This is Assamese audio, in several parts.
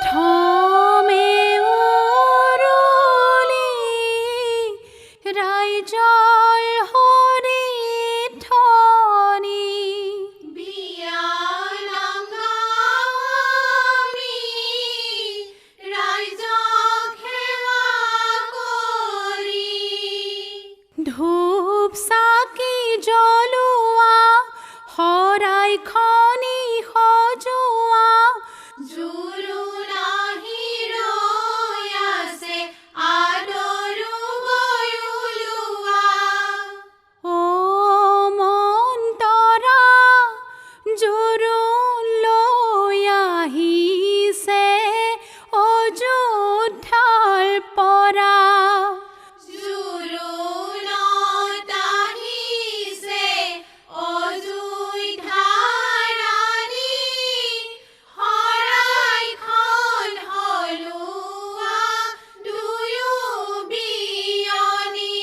প্ৰথমে উৰুলি ৰাইজৰ হৰিঠনি বিয়া নাম গাওঁ আমি, ৰাইজক সেৱা কৰি। ধূপ চাকি জ্বলোৱা শৰাইখনি সজোৱা জোৰোণাহি ৰৈ আছে আদৰো গৈ ওলোৱা। অ মন্তৰা জোৰোণ লৈ আহিছে অযোধ্যাৰ পৰা। জোৰোণত আহিছে অযোধ্যাৰ ৰাণী, শৰাইখন সলোৱা দুয়ো বিয়নী।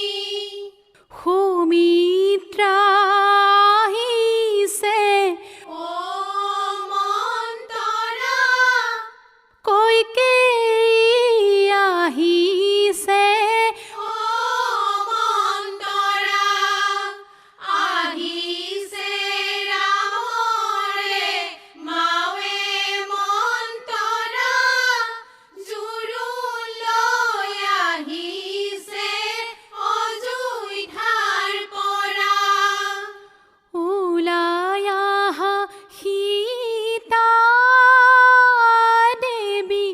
সুমিত্ৰা আহিছে অ মন্তৰা, কইকেয়ী আহিছে অ মন্তৰা, আহিছে ৰামৰে মাৱে মন্তৰা, জোৰোণ লৈ আহিছে অযোধ্যাৰ পৰা। ওলাই আহা সীতা দেৱী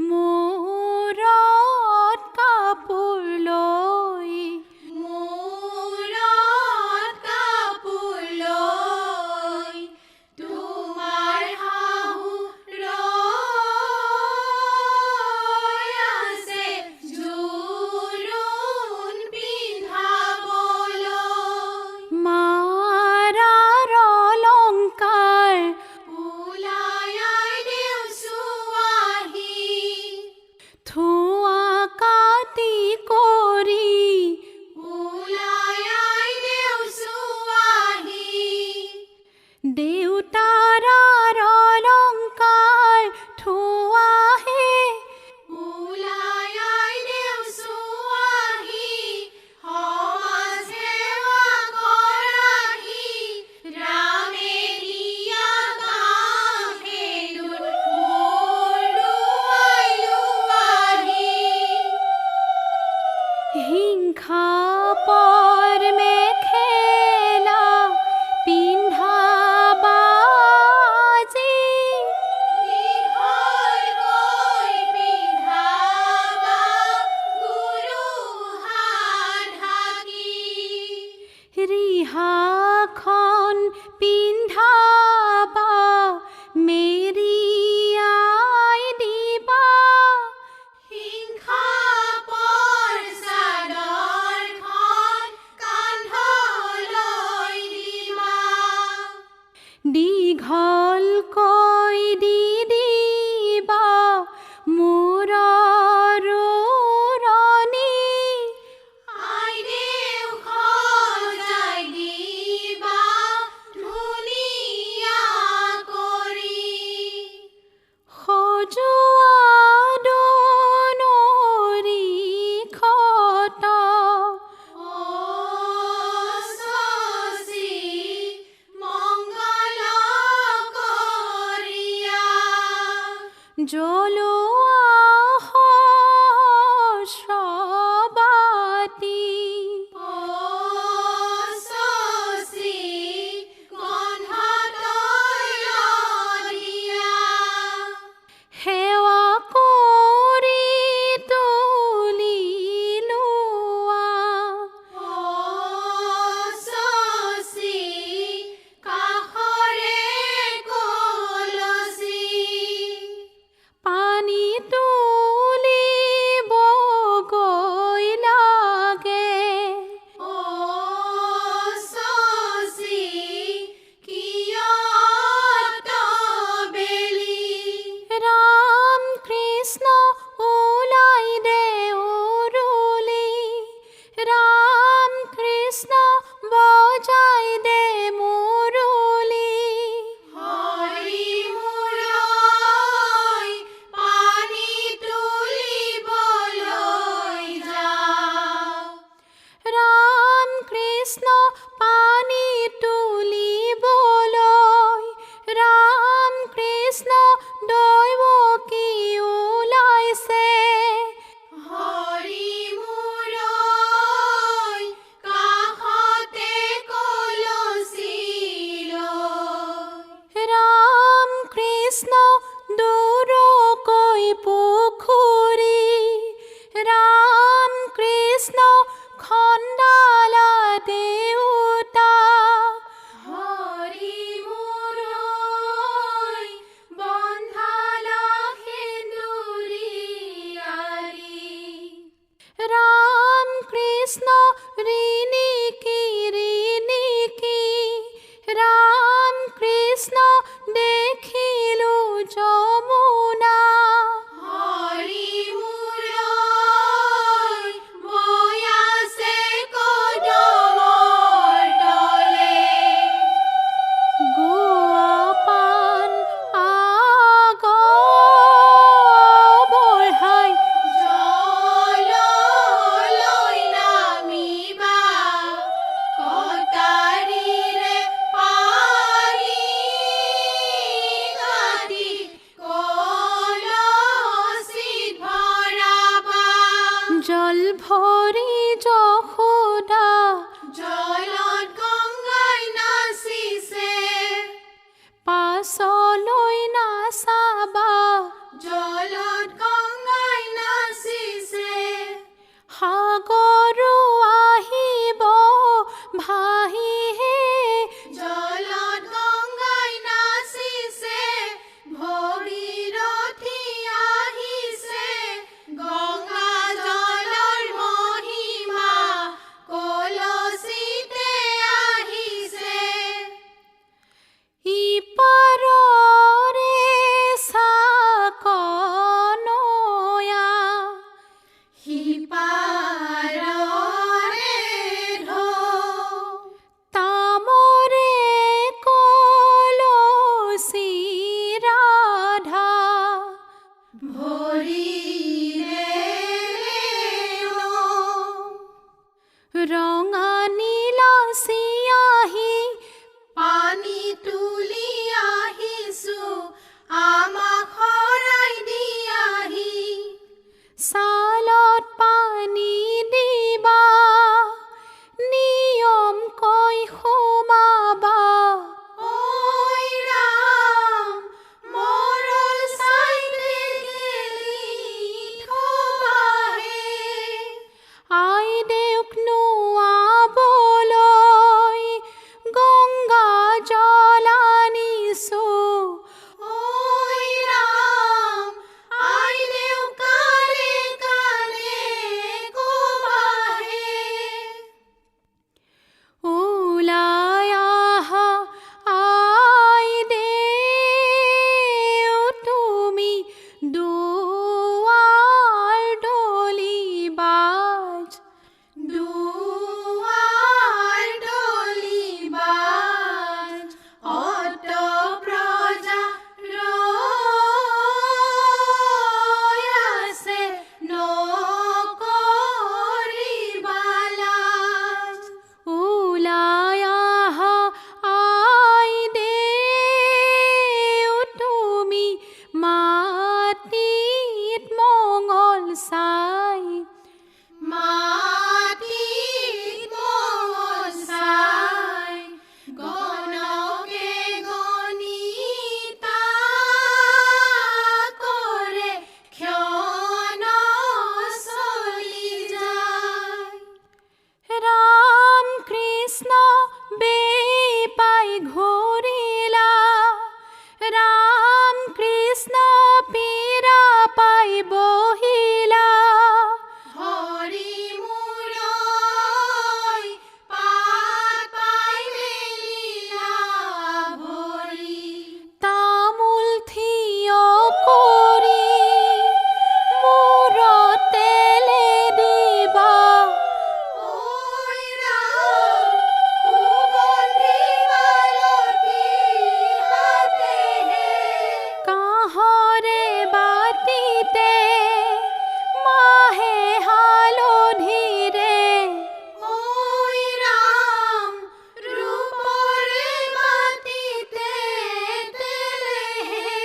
মূৰত কাপোৰ লৈ। মূৰত কাপোৰ লৈ তোমাৰ শাহু ৰৈ আছে জোৰোণ পিন্ধাবলৈ। মাৰাৰ অলংকাৰ ওলাই আই দেওচুৱাহি, ধোঁৱা কাটি কৰি ওলাই আই দেওচুৱাহি। দেউতাৰ অলংকাৰ ধোঁৱাহে ওলাই আই দেওচুৱাহি, সমাজ সেৱা কৰাহি, ৰামে দিয়া কাম সেইটোত মোৰ দুৱাই লোৱাহি। হিংসা পৰ মেখেলা পিন্ধাবাজি দীঘলকৈ পিন্ধাবা গুৰুহাৰ ঢাকি। ৰিহাখন পিন্ধাবা মেৰিয়াই দিবা। হিংসা পৰ চাদৰখন কান্ধলৈ দিবা। দীঘলকৈ দি দিবা মূৰৰ ওৰণি। আই দেও সজাই দিবা ধুনীয়া কৰি। সজোৱা দনৰি খত অ শশী মংগল কৰিয়া। জ্বলোৱা সহস্ৰবাতি অ শশী গন্ধ তৈল দিয়া। সেৱা কৰি তুলি লোৱা। অ শশী কাষৰে কলচী। পানী জলানিছো ঐ ৰাম আইলেও কালে কালে কোবাহে ওলাই আহা আই দেও তুমি দুৱাৰ দলি বাজ দুৱাৰ দলি বাজ অত প্ৰজা ৰৈ আছে নকৰিবা লাজ ওলাই আহা আই দেও তুমি মাটিত মঙল চাই মাটিত মঙল চাই গণকে গণিতা কৰে ক্ষণ চলি যায় ৰাম কৃষ্ণ বেপাই ঘূৰিলা ৰাম কৃষ্ণ পীৰা পাই বহিলা হৰি মূৰৈ পাত পাই মেলিলা ভৰি তামোল থিয় কৰি মূৰত তেলে দিবা ঐ ৰাম সুগন্ধি মালতী হাতেহে কাঁহৰে বাতিতে মাহে হালধিৰে ঐ ৰাম ৰূপৰে বাতিতে তেলেহে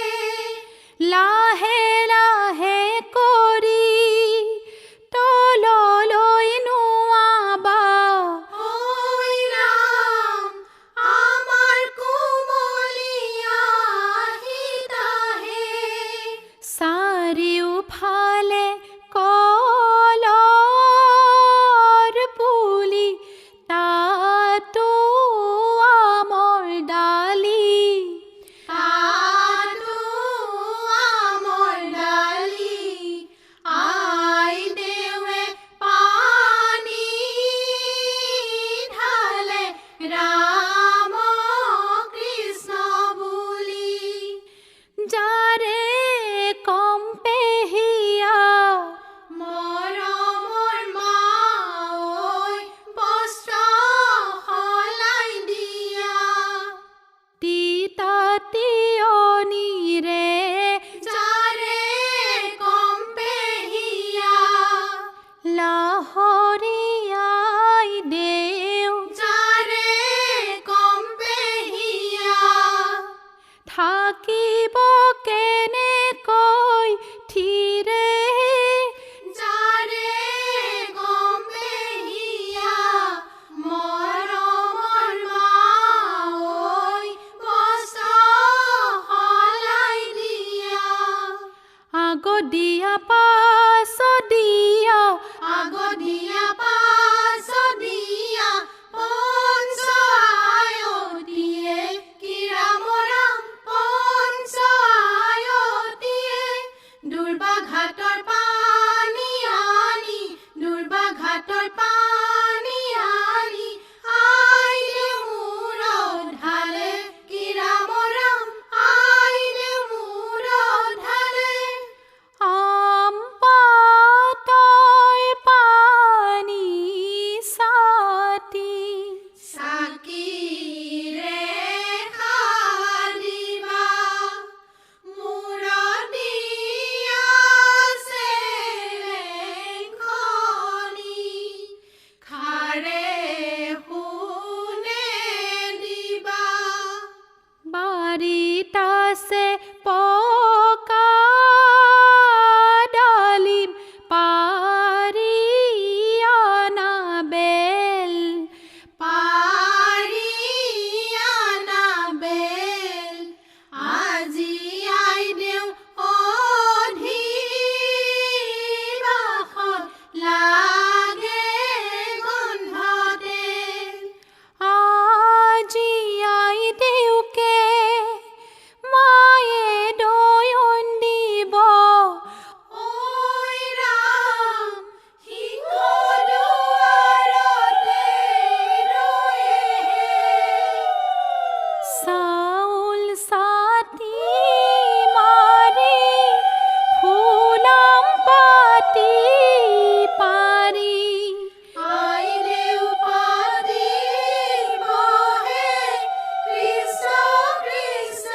লাহে লাহে কৰি তললৈ নোৱাবা ঐ ৰাম আমাৰ কোমলীয়া সীতাহে চাৰিওফালে কলৰ পুলি তাতো আমৰ ডালি তাতো আমৰ ডালি আই দেৱে পানী ঢালে ৰাম কৃষ্ণ বুলি যাৰে কম্পেহিয়া মৰমৰ মা ঐ বস্ত্ৰ সলাই দিয়া তিতা তিয়নিৰে যাৰে কম্পেহিয়া লাহৰিয়াই দেও যাৰে কম্পেহিয়া থাকিব কেনেকৈ থিৰে যাৰে কম্পেহিয়া মৰমৰ মা ঐ বস্ত্ৰ সলাই দিয়া আগদিয়া পাছদিয়া আগদিয়া পাছদিয়া পঞ্চ আয়তিয়ে কিৰামৰাম পঞ্চ আয়তিয়ে দুৰ্বাঘাটৰ পানী আনি দুৰ্বাঘাটৰ পানী আনি আইলে মূৰত ঢালে কিৰামৰাম আইলে মূৰত ঢালে আম পাতৰ পানী ছাতি চাকিৰে সাৰিবা মূৰত দিয়া চেলেংখনি খাৰে সোণে দিবা বাৰীত আছে পকা ডালিম পাৰি অনা বেল পাৰি আনা বেল আজি আই দেউ অধিবাসত লাগে গন্ধ তেল আজি আই দে চাউল ছাতি মাৰি ফুলাম পাতি পাৰি আইদেউ পাতি বহে কৃষ্ণ কৃষ্ণ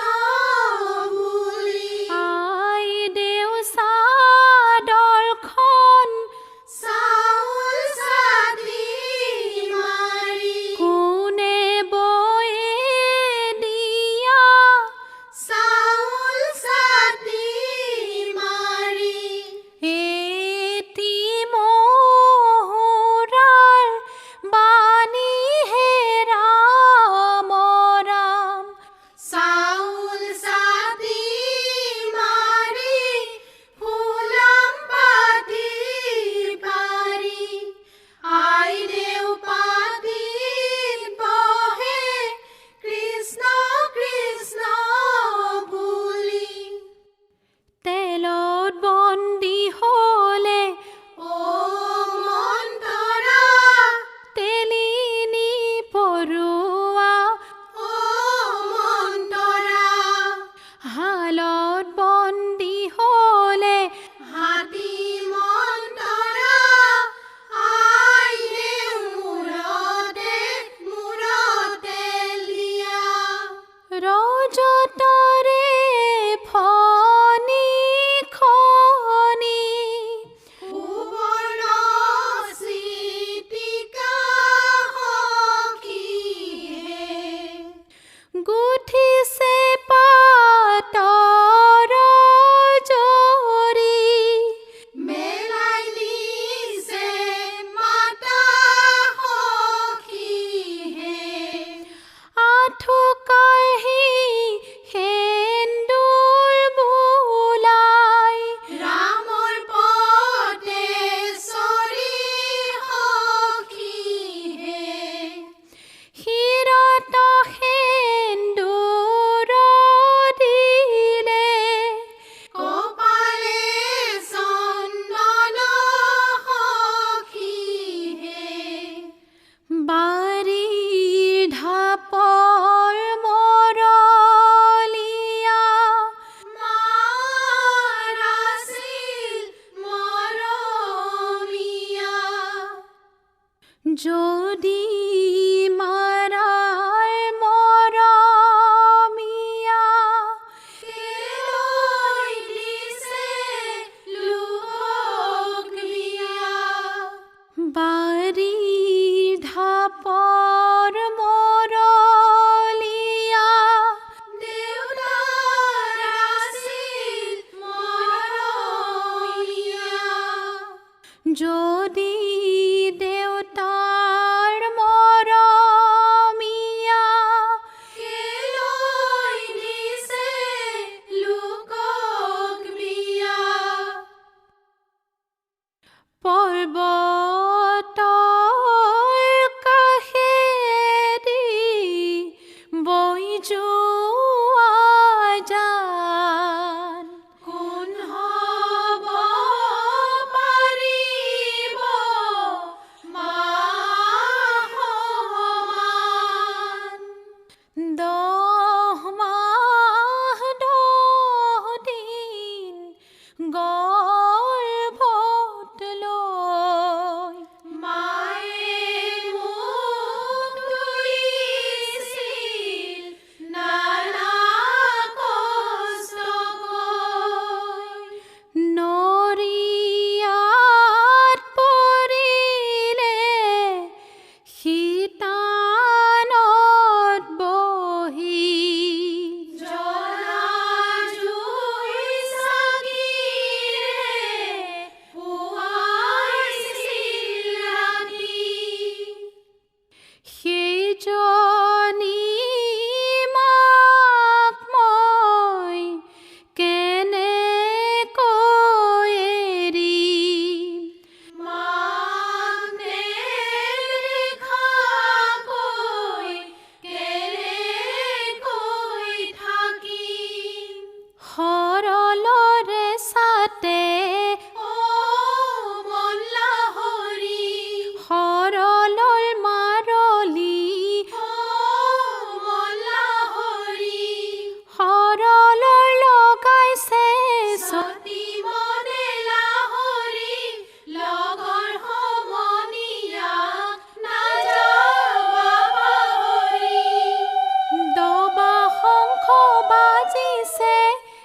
বুলি আই দেউ চাদৰখন চাউল ছাতি মাৰি কোনে বয়ে দিয়া চাউল ছাতি মাৰি এটি মহুৰাৰ বাণী হে ৰাম ৰাম চাউল ছাতি মাৰি ফুলাম পাতি পাৰি আইদেউ পাতি বহে কৃষ্ণ কৃষ্ণ বুলি তেলত বন্দী হলে ও মন্তৰা তেলিনি পৰুৱা ও মন্তৰা হালত বন্দী হলে হাতী মন্তৰা আইদেউ মূৰতে মূৰতে লিয়া ৰজতৰে ফণি খনি সুবৰ্ণ চিতিকা সখীহে গুঠিছে পাতৰ জৰি মেলাই দিছে মাতা সখীহে আঁঠু কাঢ়ি হে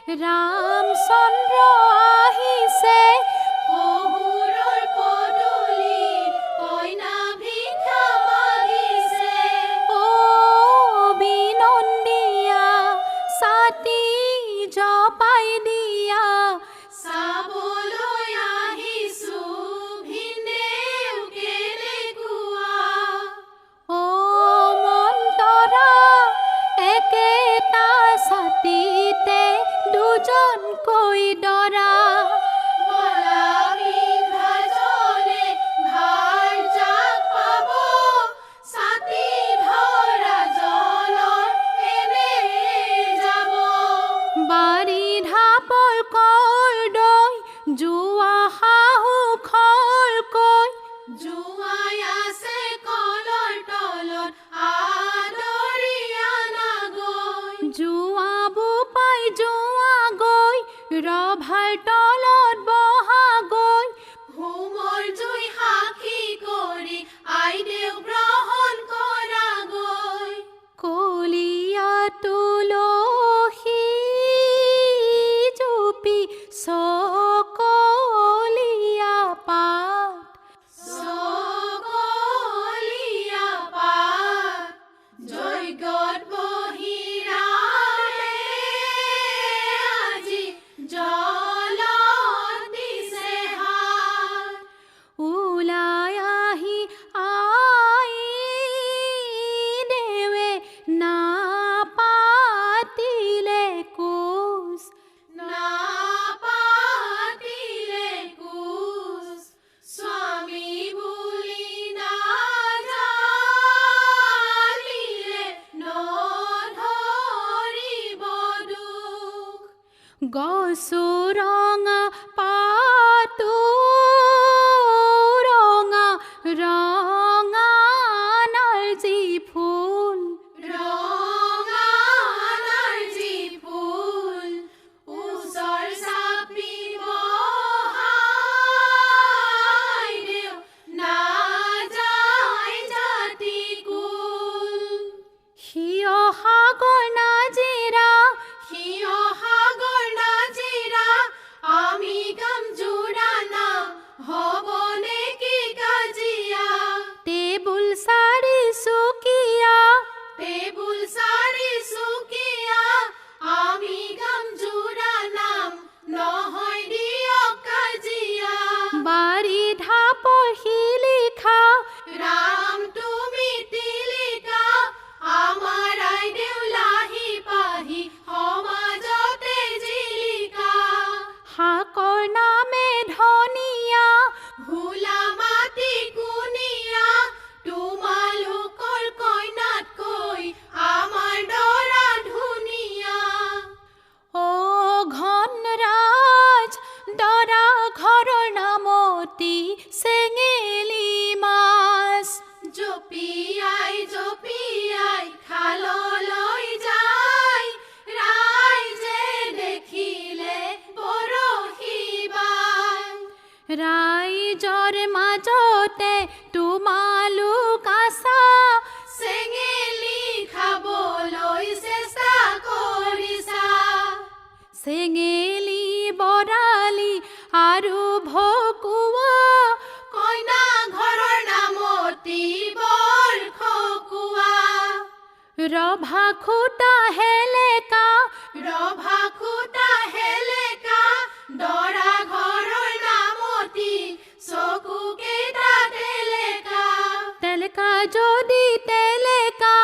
ৰামচন্দ্ৰ আহিছে শহুৰৰ পদূলিত কইনা ভিক্ষা মাগিছে। অ বিনন্দীয়া ছাতি জপাই দিয়া চাবলৈ আহিছো ভিনেও কেনেকুৱা। অ মন্তৰা একেটা ছাতিতে দুজনকৈ দৰা বলা বিভাজনে ভাৰ জাক পাব, ছাতি ধৰা জলৰ এনে যাব। বাৰী ঢাপৰ কৰ্দৈ যোৱা শাহু খৰকৈ জোঁৱাই আছে কলৰ তলত আদৰি আনা গৈ। যোৱা বোপাই যোৱা গৈ ৰভাৰ তলত বহা গৈ হোমৰ জুই সাক্ষী কৰি আইদেউ গ্ৰহণ কৰা গৈ। কলীয়া তুলসী জুপি চকলীয়া পাত চকলীয়া পাত যজ্ঞত বহি ৰামে আজি জলত দিছে হাত। ওলাই আহি আই দেৱে নাপাতিলে কোচ নাপাতিলে কোচ, স্বামী বুলি নাজানিলে নধৰিব দুখ। গছো ৰঙা পাতো ৰঙা ৰঙা নাৰ্জী ফুল ৰঙা নাৰ্জী ফুল ওচৰ চাপি বহাই দেও নাযায় জাতি কুল। সিয় সাগৰ নাজিৰা সিয় সাগৰ নাজিৰা আমি গাম জোৰা নাম হ'ব নেকি কাজিয়া। টেবুল চাৰিচুকীয়া টেবুল চাৰিচুকীয়া আমি গাম জোৰা নাম নহয় দিয়ক কাজিয়া। বাৰী ঢাপৰ শিলিখা ৰাম তুমি তিলিকা আমাৰ আইদেউ লাহি পাহি সমাজতে জিলিকা। শাকৰ নামে ধনিয়া ভোলা মাটি কুনিয়া তোমালোকৰ কইনাতকৈ আমাৰ দৰা ধুনীয়া। অ ঘনৰাজ দৰা ঘৰৰ নামতি চেঙেলী মাছ জপিয়াই জপিয়াই খাললৈ যায়, ৰাইজে দেখিলে বৰশী বায়। ৰাইজৰ মাজতে তোমালোক আছা চেঙেলী খাবলৈ চেষ্টা কৰিছা। চেঙেলী বৰালি আৰু ভকুৱা কইনা ঘৰৰ নামতি বৰ খকুৱা। ৰভা খুটা হেলেকা ৰভা খুটা হেলেকা দৰা ঘৰৰ নামতি চকু কেইটা তেলেকা। তেলেকা যদি তেলেকা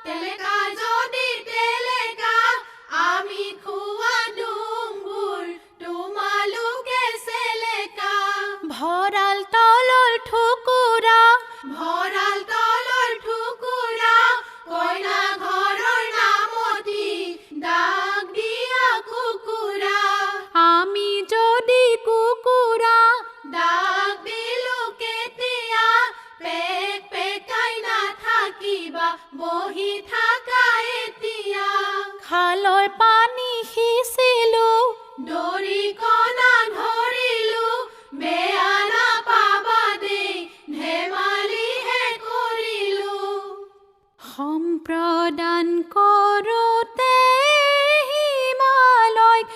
তেলেকা যদি তেলেকা আমি খোৱা ডুংগুৰ তোমালোকে চেলেকা। ভঁৰাল তলৰ ঠুকুৰা ভঁৰাল তলৰ ঠুকুৰা কইনা ঘৰৰ নামতি দাগ দিয়া কুকুৰা। আমি যদি কুকুৰা দাগ দিলো কেতিয়া পেক পেকাই নাথাকিবা বহি থাকা এতিয়া। খালৰ পানী সিঁচিলো দৰি কণা ধৰিলো বেয়া নাপাবা দেই ধেমালিহে কৰিলো। সম্প্ৰদান কৰোঁতে হিমালয়ক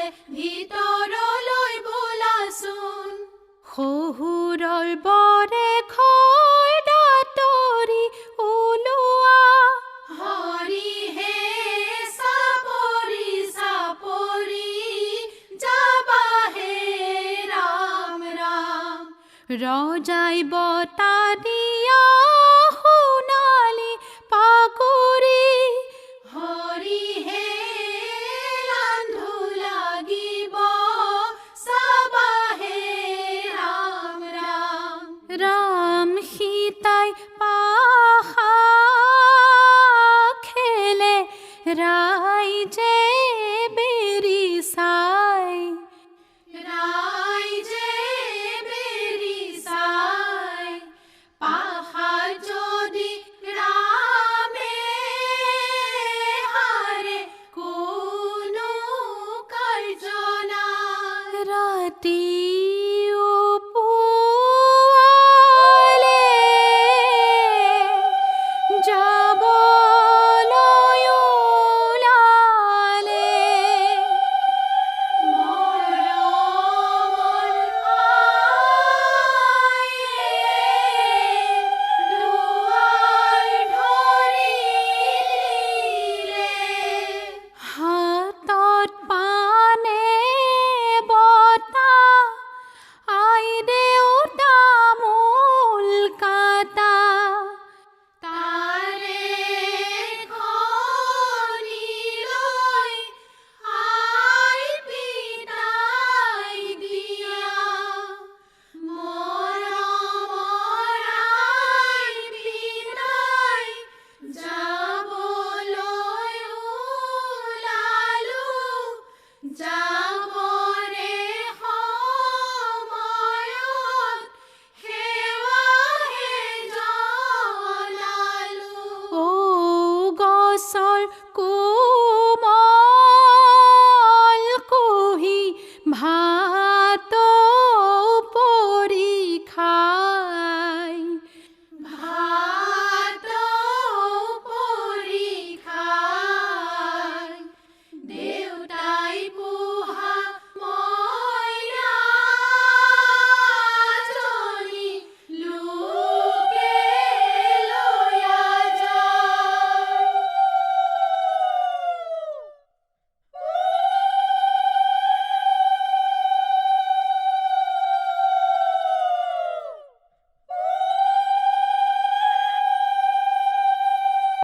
আছে ভিতৰলৈ বোলাচোন শহুৰৰ বৰে খৈ দাঁতৰি ওলোৱা হৰিহে চাপৰি চাপৰি যাবাহে ৰাম ৰাম ৰজাই বতা দিয়া সোণালী পাগুৰি হৰিহে ৰান্ধো লাগিব চাবাহে ৰাম ৰাম ৰাম সীতাই পাশা খেলে ৰাইজে বেৰি চাই ৰাইজে বেৰি চাই পাশাত যদি ৰামে হাৰে কোনো কাৰ্য নাই ৰাতি পুৱালে যাবলৈ ওলালে মৰমৰ আইয়ে দুৱাৰ ধৰিলে হাতত পানে বতা আই দেউতা মূল কাটা তাৰে খনি লৈ আই পিতাই দিয়া মৰমৰ আই পিতাই যাবলৈ ওলালো